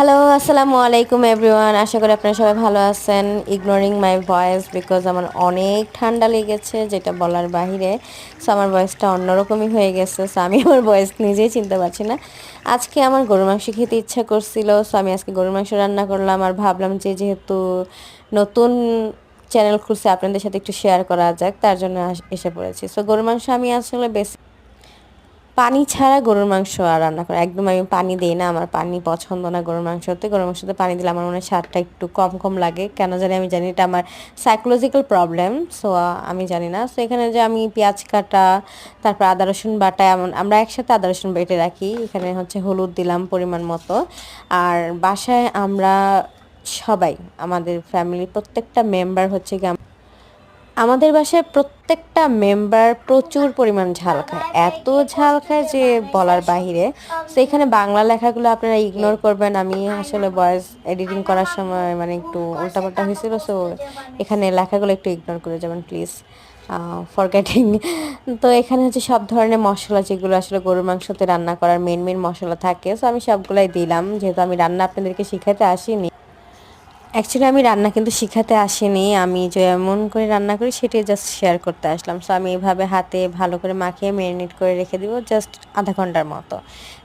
Hello, আসসালামু আলাইকুম everyone. আশা করি আপনারা সবাই ভালো আছেন। ইগনোরিং মাই ভয়েস বিকজ আমার অনেক ঠান্ডা লেগেছে, যেটা বলার বাহিরে। সো আমার ভয়েসটা অন্যরকমই হয়ে গেছে। সো আমি আমার ভয়েস নিজেই চিনতে পারছি না। আজকে আমার গরুর মাংস খেতে ইচ্ছা করছিল, সো আমি আজকে গরুর মাংস রান্না করলাম। আর ভাবলাম যে যেহেতু নতুন চ্যানেল খুলছে, আপনাদের সাথে একটু শেয়ার করা যাক, তার জন্য এসে পড়েছি। সো গরুর মাংস আমি আসলে বেশি পানি ছাড়া গরুর মাংস আর রান্না করা একদম আমি পানি দিই না। আমার পানি পছন্দ না গরুর মাংসতে। গরুর মাংসতে পানি দিলে আমার মনে হয় স্বাদটা একটু কম কম লাগে, কেন জানি আমি জানি এটা আমার সাইকোলজিক্যাল প্রবলেম। সো আমি জানি না। সো এখানে যে আমি পেঁয়াজ কাটা, তারপর আদা রসুন বাটা, এমন আমরা একসাথে আদা রসুন বেটে রাখি। এখানে হচ্ছে হলুদ দিলাম পরিমাণ মতো। আর বাসায় আমরা সবাই, আমাদের ফ্যামিলির প্রত্যেকটা মেম্বার হচ্ছে গিয়ে, আমাদের বাসায় প্রত্যেকটা মেম্বার প্রচুর পরিমাণ ঝাল খায়, এত ঝাল খায় যে বলার বাহিরে। তো এখানে বাংলা লেখাগুলো আপনারা ইগনোর করবেন। আমি আসলে ভয়েস এডিটিং করার সময় মানে একটু উল্টাপাল্টা হয়েছিল, সো এখানে লেখাগুলো একটু ইগনোর করে যাবেন প্লিজ, ফরগেটিং। তো এখানে হচ্ছে সব ধরনের মশলা, যেগুলো আসলে গরুর মাংসতে রান্না করার মেন মেন মশলা থাকে, সো আমি সবগুলাই দিলাম। যেহেতু আমি রান্না আপনাদেরকে শিখাতে আসিনি, অ্যাকচুয়ালি আমি রান্না কিন্তু শিখাতে আসিনি, আমি যেমন করে রান্না করি সেটাই জাস্ট শেয়ার করতে আসলাম। সো আমি এভাবে হাতে ভালো করে মাখিয়ে ম্যারিনেট করে রেখে দিব জাস্ট আধা ঘন্টার মতো।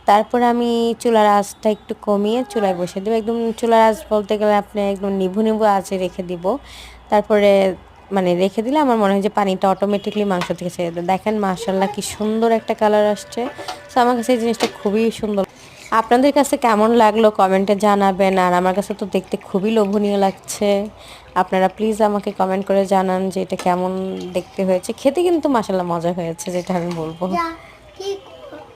তারপর আমি চুলার আঁচটা একটু কমিয়ে চুলায় বসিয়ে দেবো। একদম চুলার আঁচ বলতে গেলে আপনি একদম নিভু নিভু আঁচে রেখে দিব। তারপরে মানে রেখে দিলে আমার মনে হয় যে পানিটা অটোমেটিকলি মাংস থেকে ছেড়ে দেয়। দেখেন মাশাআল্লাহ কি সুন্দর একটা কালার আসছে। সো আমার কাছে এই জিনিসটা খুবই সুন্দর। আপনাদের কাছে কেমন লাগলো কমেন্টে জানাবেন। আর আমার কাছে তো দেখতে খুবই লোভনীয় লাগছে। আপনারা প্লিজ আমাকে কমেন্ট করে জানান যে এটা কেমন দেখতে হয়েছে। খেতে কিন্তু মাশাআল্লাহ মজা হয়েছে, যেটা আমি বলবো।